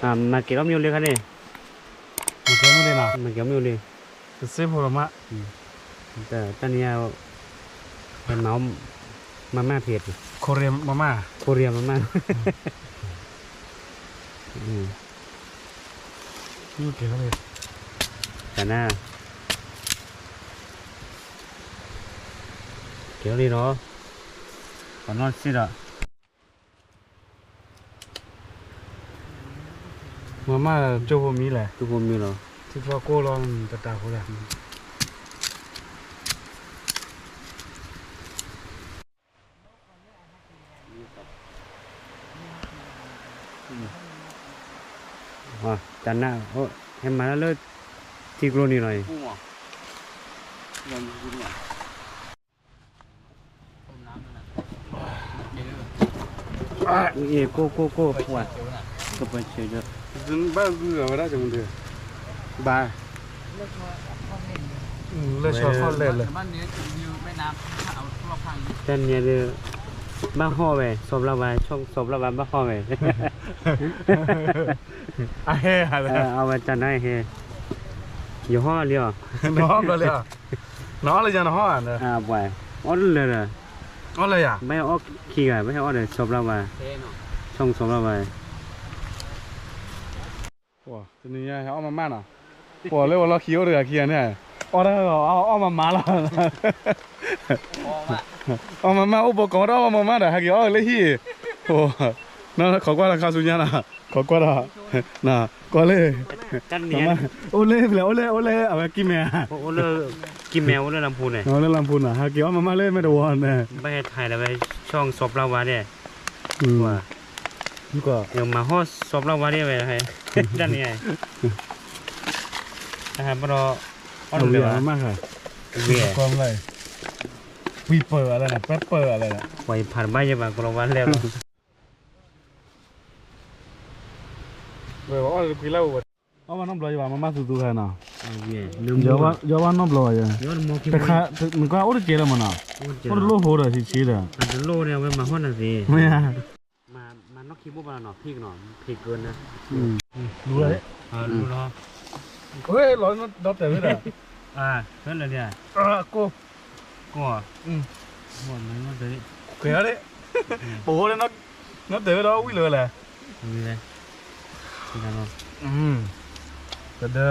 มาเกี่ยวมิวเลยครับนี่มันก็ไม่ได้นะมาเกี่ยวมิวเลยเซฟพอละมะแต่ตอนนี้เป็นเมามาม่าเผ็ดโคเรียมาม่าโคเรียมาม่านี่เกี่ยวเลยแต่หน้าเกี่ยวเลยเนาะก่อนนอนสิละมาม่าเจ้าพวกมีแหละทุกคนมีเหรอที่พอโก้ลองตาเขาแหละจานหน้าโอ้ให้มาแล้วเลยที่กรณีหน่อยเอโก้ปวดก็ไปเฉยๆบ้านกูเหรอได้จังเลยบ้าเลยชอบข้อเล่นเลยบ้านนี้วิวแม่น้ำเอาทั่วพังแต่เนี่ยเดือบ้าห่อไปสอบระบายช่องสอบระบายบ้าห่อไปเฮ้อะไรเอาไปจันได้เฮ้อยู่ห่อเดียวน้องเลยอ่ะน้องเลยจะน้องอ่ะเนี่ยไปอ้อนเลยนะอ้อนเลยอ่ะไม่อ้อขี้ไงไม่ให้อ้อนเลยสอบระบายช่องสอบระบายว้าทีนี้เอามาม่าน่ะว้าเลยว่าเราขี้เอาเรือขี้เนี่ยอ้อนได้เหรอเอามาม่าละเอามาม่าอุปกรณ์เอามาม่าเดี๋ยวให้กี่อ้อเลยที่โอ้นั่นขอกว่าราคาสุญญาณนะขอกว่าละน่ะก็เลยจันเนี่ยโอเล่เลยโอเล่เอาไปกินแมวโอเล่กินแมวโอเล่ลำพูนเนี่ยโอเล่ลำพูนอ่ะให้กี่อ้อมาม่าเลยไม่โดนเนี่ยไม่ให้ถ่ายแล้วไปช่องสอบระบายเนี่ยว่าก็เดี๋ยวมาห่อสอบระบายเนี่ยไปให้จันเนี่ยนะครับรออ้อนเหลือมากค่ะเวียกองเลยวีเปอร์อะไรนะแป๊บเปอร์อะไรนะไว้ผ่านใบจะมากรวันแล้วเว้ยว่าคุยเล่าเอาว่าน้ำลอยว่ามาสุดๆแค่น่ะเดี๋ยวว่าน้ำลอยแต่ค่ะมันก็เอาได้เจอแล้วมันน่ะเอาได้โลโหเลยชี้เลยอันจะโลเนี่ยไว้มาห่อน่ะสิไม่อ่ะมานอกคิดว่าหน่อพริกหน่อพริกเกินนะรู้เลยรู้เนาะเฮ้ยร้อนดอกแต่ไม่ได้เพื่อนเลยเนี่ยกูหมดเลยมันเลยเกลียดเลยโป้เลยนัดเดี๋ยวเราวิ่งเลยแหละวิ่งเลยแต่เด้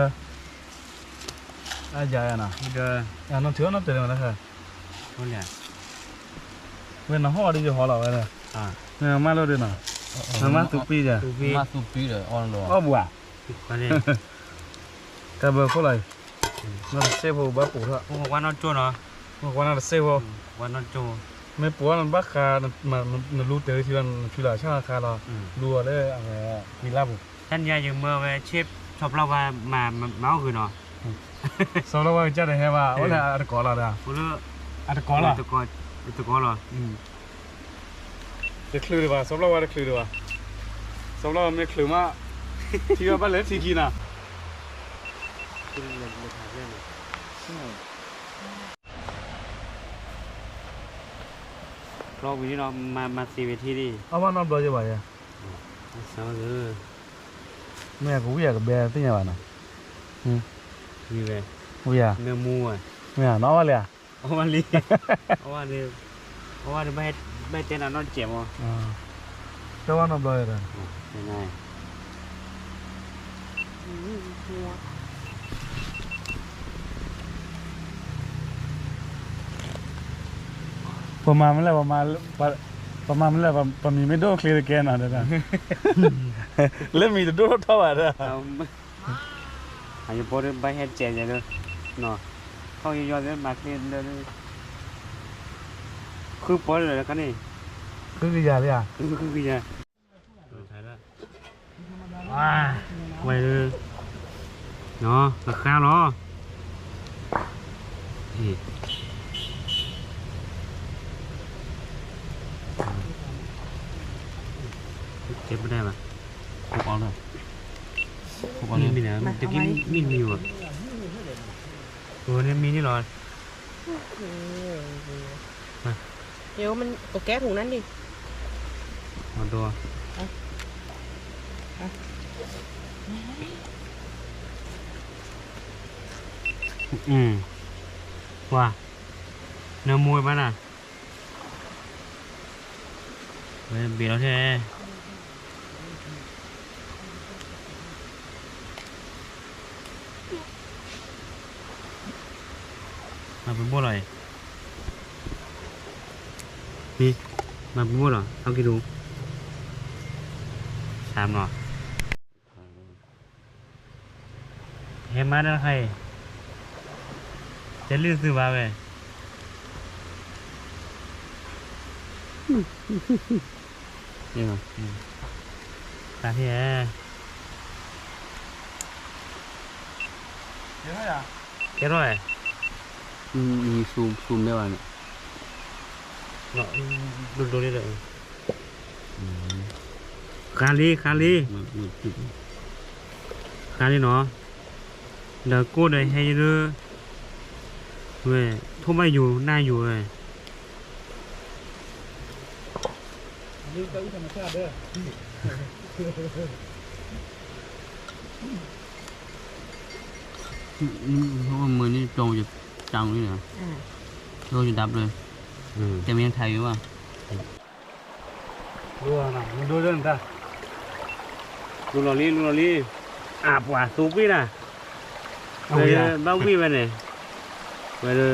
อใหญ่น่ะเด้อน้องเถื่อนนัดเดี๋ยวนะครับคนเนี่ยเว้นน้องห่อดีจะห่อเราเลยเนี่ยมาแล้วด้วยน่ะมาตุปีจ้ะมาตุปีเลยอ่อนเลยบัวคนนี้แต่เบอร์เท่าไหร่นั่นเซฟหัวบ้าปู่เถอะวันนอนโจเนาะวันนั้นเซฟหัววันนอนโจไม่ปวดมันบ้าคามันรู้เตยที่มันคือหลายช่างคาเรารัวเลยอะไรมีลาบุท่านยายยังเมื่อไปเชฟชอบเราว่ามาเมาคือเนาะสำหรับว่าจะได้เห็นว่าวันนี้อัดก่อนเราเด้ออัดก่อนเราอัดก่อนเราเด็กคลือดีกว่าสำหรับว่าเด็กคลือดีกว่าสำหรับว่าไม่คลือมาที่ว่าบ้านเล็กที่กินอ่ะรอบนี้เรามาซีเวทีดิเอาว่านอนรอจะไหวอ่ะสาวแม่กูอยากกับแบร์ที่ไหนวะน่ะมีแบร์เนื้อมูอ่ะไม่อ่ะน้องว่าเลยอ่ะเอาวันนี้ไม่เต้นนอนเจ็บมั้งแต่ว่านอนรอเลยง่ายประมาณนั้นแหละประมาณนั้นแหละประมีไม่โดนเคลียร์แกนอ่ะเดี๋ยวนะเล่นมีแต่โดนเท่าไหร่เนี่ยอายุพอได้ใบเห็ดเจ๋งเลยเนาะเขาย้อนเล่นมาเคลียร์เลยคือปอเลยแล้วกันนี่คือกี่ยาเลยอ่ะคือกี่ยาใช่แล้วไว้เลยเนาะราคาเนาะเก็บไม่ได้ป่ะพกเอาเลยมีนะจะกินมีอยู่อ่ะตัวนี้มีนี่หรอเดี๋ยวมันตัวแก๊สถุงนั้นดิเอาตัว ว่าเนื้อมวยมันอ่ะเฮ้ยเบียร์แล้วแท้มาเป็นบัวอะไรนี่มาเป็นบัวเหรอเอากี่ดูสามหรอเห็นมาได้ใครจะลื่นซื้อมาไปยังไงตาที่แอ เดี๋ยวให้อ่ะ แค่ร้อย มีซูมได้ป่ะเนี่ย เนาะดูนี่เลยคาลีเนาะเดี๋ยวกูได้ให้เด้อเว้ยทุ่มไม่อยู่หน้าอยู่เลย นี่เก้าอี้ธรรมชาติเด้อ เพราะว่ามือนี่ตรงจะจังเลยนะโดนจะดับเลยแต่มันยังไทยอยู่ว่ะ ดูนะมึงดูเรื่องท่า ลูกหล่อลี่อาบว่าสูบพี่นะเลยบ้าวิ่งไปเนี่ยไปเลย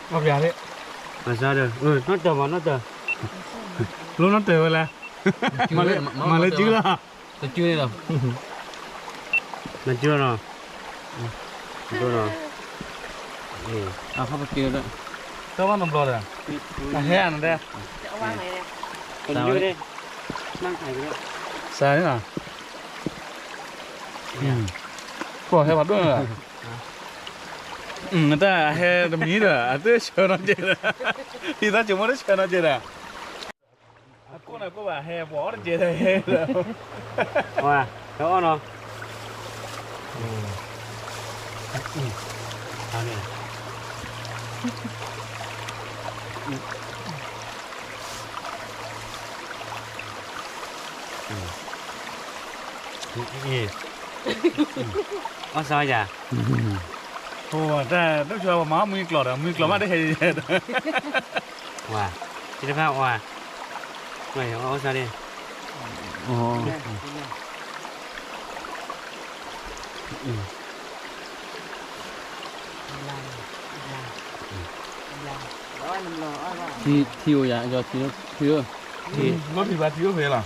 เอาอย่างนี้ มาซะเด้อน่าจะรู้น้ำเต๋อเลยมาเลยจื้อละ จะจื้อเลยหรอ มันเชื่อเนาะดูเนาะเอาเข้าไปจื้อแล้ว ตัวมันน้ำร้อนเลยแห้งนั่นเด้อ จะเอาวางไหนเนี่ย คนเยอะดินั่งถ่ายกันแล้ว ใส่นี่น่ะก็ให้มาด้วยแต่ให้ดมีเด้อแต่เชื่อนั่นเจอที่ตาจุ่มได้เชื่อนั่นเจอกูน่ะก็ว่าให้บอกนั่นเจอให้เด้อ ว่าเขาเอาเนาะเอาเนี่ยเอาซอยจ้ะ โอ้แต่ต้องช่วยว่าหมามือกลอดมาได้เห็น ว่าคิดภาพว่าไม่เอาซะดิ อ๋อ ที่อยู่อย่างจะที่รถที่บ้านที่ก็เพลอ่ะ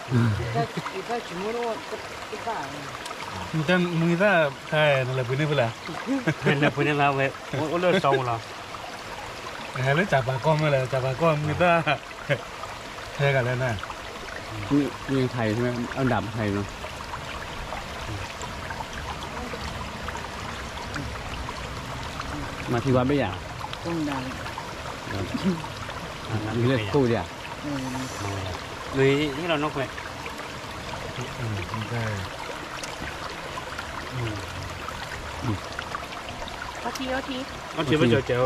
แต่มึงถ้าใครนั่นแหละพื้นที่เปล่า เป็นแบบนี้เราเว้ยโอ้เลือดซองเรา แล้วจับปากก้อนมาเลยจับปากก้อนมึงถ้าแค่กันแล้วนะ นี่ยังไทยใช่ไหมอันดับไทยเนาะมาที่วัดไม่อยาก ต้องดัง มีเลือดคู่เดียว เลยที่เรานกเว้ย ใช่ เอาที เอาเชื่อไปเจอเจ้า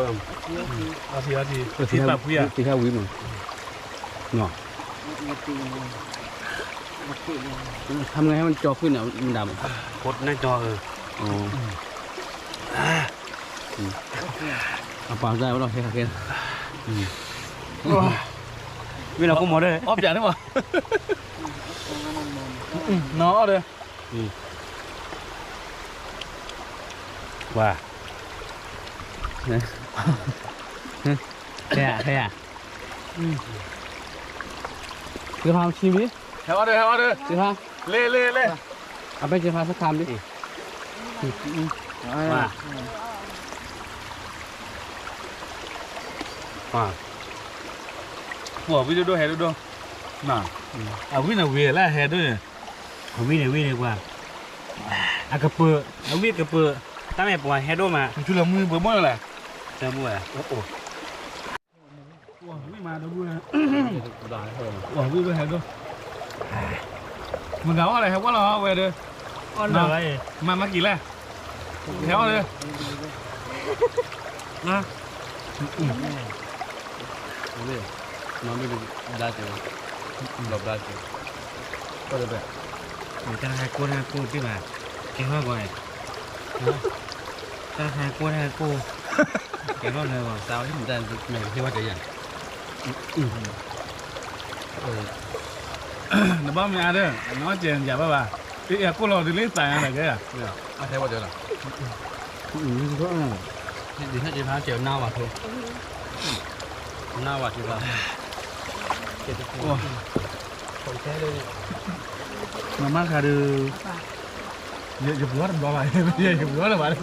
อาทีที่ปากผู้ใหญ่ ที่ข้าววิมั้งเนาะทำไงให้มันจอขึ้นอ่ะมันดำ กดหน้าจออ๋อเอาปากได้ว่าเราใช้ขาเกน เวลาก็หมดเลย ออฟอย่างนี้มั้งน้อเลย ว่า แค่คือพามชิมดิ เฮ้ยเด้อ คือพาม เล่ เอาไปเจอพาสักคำดิ ว่า หัววิดูเฮดูน่ะเอาวินาเวล่เฮด้วย เอาวิ่งเลยกว่าอากระเปือเอาวิ่งกระเปือตั้งแต่ปวดเฮดโดมา ชุลมือเบื่อเมื่อไหร่ เจอมั่วโอ้โห หัววิมาดูด้วยหัววิดูเฮดูมึงเอาอะไรครับว่าเราเอาไปเด้อ อ่อนเลย มากี่แล้วแถวเลย นะ น้องไม่ดูได้เจอหลบได้เจอ ก็เลยแบบ จะหายกูหายกูพี่บ่าเก่งมากกว่าจะหายกูหายกูเก่งมากเลยว่ะ sao chứ mình ta mày khi qua cái gì เดี๋ยวบ้ามีอะไรน้องเจนอย่าบ้าบ่าอีกกูรอดีลิสต์แต่อะไรกันอ่ะ à thế bao giờ là ก็ đi hết đi phá chiều nào mà thôi nào mà thì vào โอ้มาม่าคาดูอย่าหัวทำร้อยอย่าหัวทำอะไร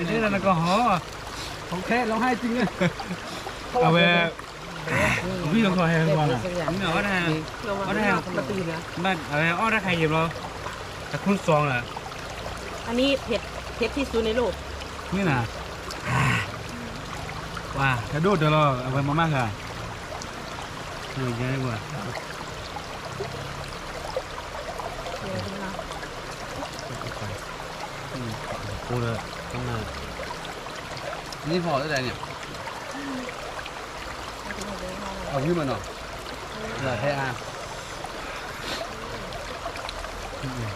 นี่นั่นก็ห่อของแท้เราให้จริงเลยเอาไปพี่ต้องคอยให้ก่อนอ่ะ นี่เอาได้ เอาได้มาตีนะ บ้านอะไรอ้อได้ใครหยิบเราแต่คุณซองแหละ อันนี้เผ็ดที่สุดในโลก นี่นะ ว่า ถ้าดูเดี๋ยวเราเอาไปมาม่าค่ะ เหนื่อยใจกว่า กูเลยต้องมา นี่พอได้ไงเนี่ยเอาขึ้นมาหน่อยเหลือแค่อ่ะ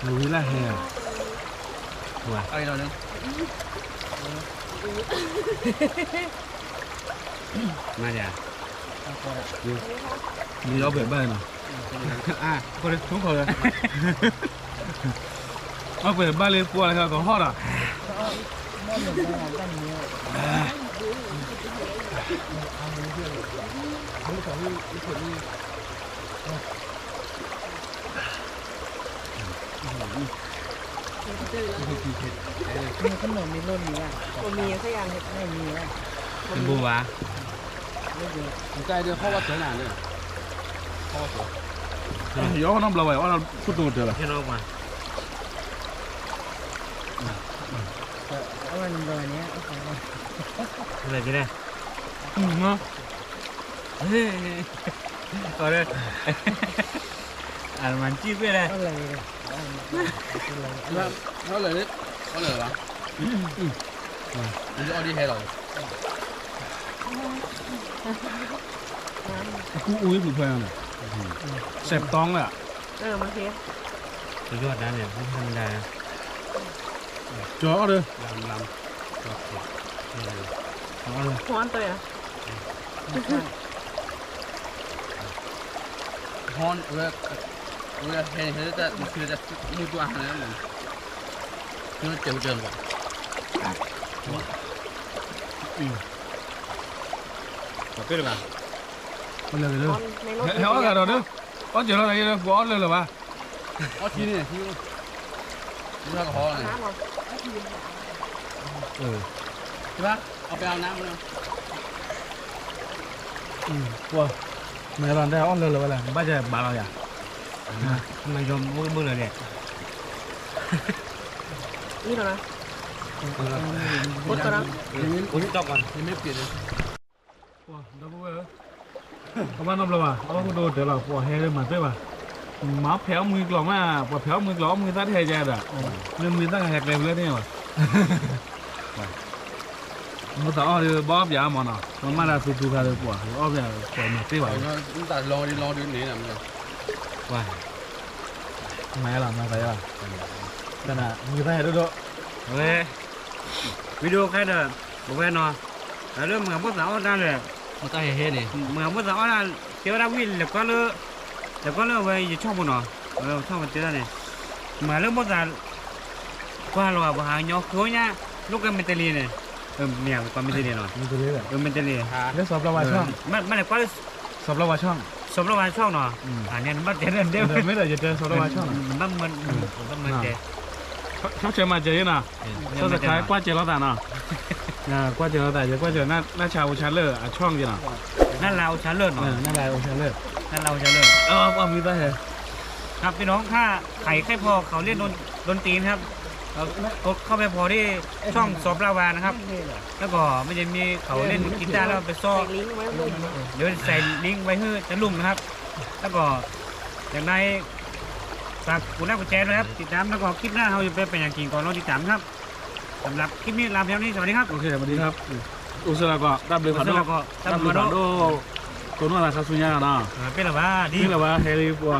ลุยละแฮะ ว่า เอาอีกหน่อยนึง มาจ้ะ มีเราเปิดบ้านเนาะอ่ะคนเลยทุกคนเลยเอาเปิดบ้านเลยกลัวอะไรกันก็ฮอดอ่ะขนมมีร่นมีอ่ะมีสักอย่างไม่มีอ่ะ เป็นบัว 你在这好我整哪呢？好我整。 เดี๋ยวน้ำเราไว้ว่าเราพูดตัวเดียวละ แค่นอกมา มันแบบนี้ อะไรจะได้ เนาะ เฮ้ยเอาเลยอ่านมันจี๊บไปเลย อะไร nó lời đấy, có lời吧？你就奥迪黑了。 กูอุ้ยผูกแพงเลยเสพตองเลยอ่ะ มันเผ็ด สุดยอดนะเนี่ยไม่ธรรมดา จ่อเลย ลำโอเค จ่อเลย ฮ้อนตัวอ่ะ hon we hay hay taคือจะมือตัวอาหารนั่นมันเจ๋งกว่า ขอบคุณป่ะ มันเลยเลย ในรถ เฮ้ยเอากันเราเด้อเอาเจอเราอะไรเนี่ยกูเอาเลยเหรอวะ อ๋อที่นี่ที่นี่นี่ก็พอเลย น้ำหรอ ใช่ปะเอาไปเอาน้ำมา กูไม่ร้อนได้เอาเลยเหรอวะล่ะบ้าจะบาเราอย่า ทำไมยอมมือเลยเนี่ย นี่เหรอนะ พูดก่อนนะพูดจบก่อน ยังไม่เปลี่ยนเลย ว้าดับเบิ้ลเอามาน้ำเราอ่ะเอามาดูเดี๋ยวเราปวดแห้งเลยมาด้วยป่ะมาแผลมือกล่อมาปวดแผลมือกล่อมือตัดแห้งแย่ด่ะเรื่องมือตั้งแหกเลยเลยเนี่ยวะมันต่อเอาเลยบ๊อบยามันอ่ะมันมาได้สุดๆเลยปวดเอาไปปวดมาตีว่ะ แต่ลองดูนี่นะมัน ว่า ไม่หรอกไม่ไปหรอกแต่น่ะมือตั้งแหกด้วย เฮ้ยวิดีโอแค่เดิมบอกแค่นอนเรื่องเหมือนพวกสาวนั่นเลย มันก็เฮ้ๆนี่ เหมือนพวกสาวนั่นเจ้าดาวินแล้วก็เลยไปอยู่ช่องบุญหนอช่องมันเจอเนี่ยมาเรื่องพวกสาวกว่าเราบ่หาญอกโขเนี่ยลูกกันเมตลีเนี่ยเนี่ยความเมตลีหน่อย มีตัวเล็กอ่ะ เมตลี เรื่องสอบระบายช่อง มันเลยก็ สอบระบายช่อง สมรวานช่องเนาะอันนี้มันเจริญเดียว ไม่ได้จะเจอสอบระบายช่อง มันเจ เขาเจอมาเจอน่ะช่วงสุดท้ายกว่าเจอแล้วแต่น่ะกว่าเจอแล้วแต่จะกว่าเจอหน้าชาวชันเลอร์ช่องจีน่ะ นั่นเราชั้นเลิศเนาะ หน้าลายโอชันเลอร์ นั่นเราชั้นเลิศ เอามีไปเหรอ ครับพี่น้องถ้าไข่แค่พอเขาเล่นดนตรีนะครับกดเข้าไปพอที่ช่องสอบราวานะครับ แล้วก็ไม่จะมีเขาเล่นกีตาร์แล้วไปซ้อ ใส่ลิงก์ไว้ลุ่ม เดี๋ยวใส่ลิงก์ไว้ให้จะลุ่มนะครับ แล้วก็อย่างไร ฝากกดไลค์กดแชร์ด้วยครับติดตามแล้วก็คลิปหน้าเราจะไปเป็นอย่างกินก่อนเราติดตามครับสำหรับคลิปนี้ลาไปเท่านี้สวัสดีครับ โอเคสวัสดีครับอุสระก็ดับเลยฝัน แล้วก็ ดั ตา บ ม เลย มา ฝัน โด ตัวนู้นอะไรคาสุญญาเนาะ เป็นหรือว่าดี นี่แหละว่าเฮลิปัว